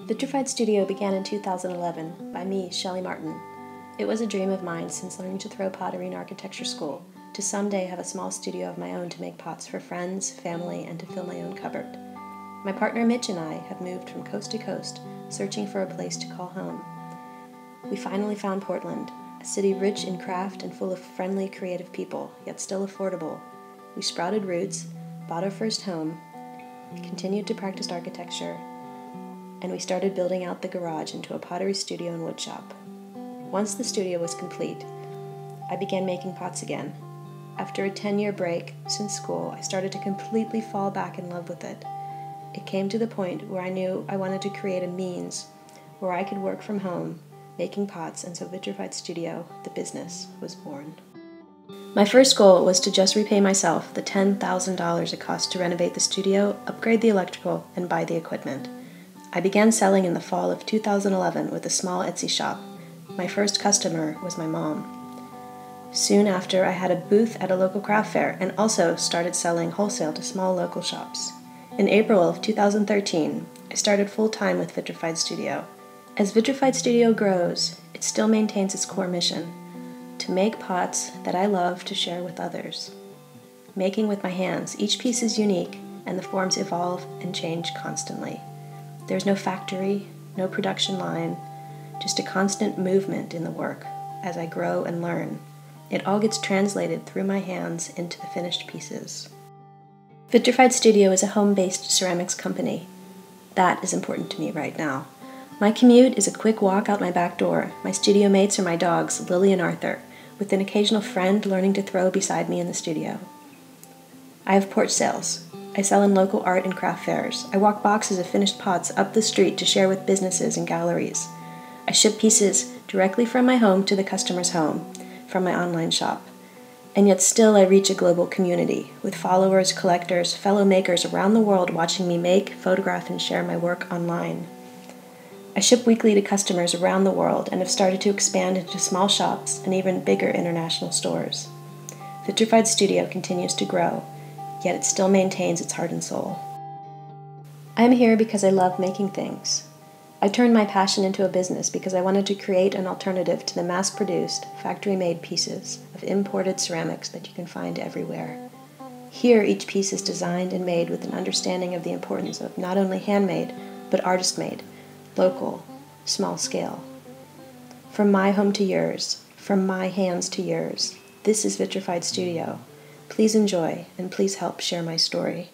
Vitrified Studio began in 2011 by me, Shelley Martin. It was a dream of mine since learning to throw pottery in architecture school, to someday have a small studio of my own to make pots for friends, family, and to fill my own cupboard. My partner Mitch and I have moved from coast to coast, searching for a place to call home. We finally found Portland, a city rich in craft and full of friendly, creative people, yet still affordable. We sprouted roots, bought our first home, continued to practice architecture, and we started building out the garage into a pottery studio and woodshop. Once the studio was complete, I began making pots again. After a 10-year break since school, I started to completely fall back in love with it. It came to the point where I knew I wanted to create a means where I could work from home, making pots, and so Vitrified Studio, the business, was born. My first goal was to just repay myself the $10,000 it cost to renovate the studio, upgrade the electrical, and buy the equipment. I began selling in the fall of 2011 with a small Etsy shop. My first customer was my mom. Soon after, I had a booth at a local craft fair and also started selling wholesale to small local shops. In April of 2013, I started full-time with Vitrified Studio. As Vitrified Studio grows, it still maintains its core mission: to make pots that I love to share with others. Making with my hands, each piece is unique, and the forms evolve and change constantly. There's no factory, no production line, just a constant movement in the work as I grow and learn. It all gets translated through my hands into the finished pieces. Vitrified Studio is a home-based ceramics company. That is important to me right now. My commute is a quick walk out my back door. My studio mates are my dogs, Lily and Arthur, with an occasional friend learning to throw beside me in the studio. I have porch sales. I sell in local art and craft fairs. I walk boxes of finished pots up the street to share with businesses and galleries. I ship pieces directly from my home to the customer's home, from my online shop. And yet still I reach a global community, with followers, collectors, fellow makers around the world watching me make, photograph, and share my work online. I ship weekly to customers around the world and have started to expand into small shops and even bigger international stores. Vitrified Studio continues to grow, yet it still maintains its heart and soul. I am here because I love making things. I turned my passion into a business because I wanted to create an alternative to the mass-produced, factory-made pieces of imported ceramics that you can find everywhere. Here, each piece is designed and made with an understanding of the importance of not only handmade, but artist-made, local, small scale. From my home to yours, from my hands to yours, this is Vitrified Studio. Please enjoy, and please help share my story.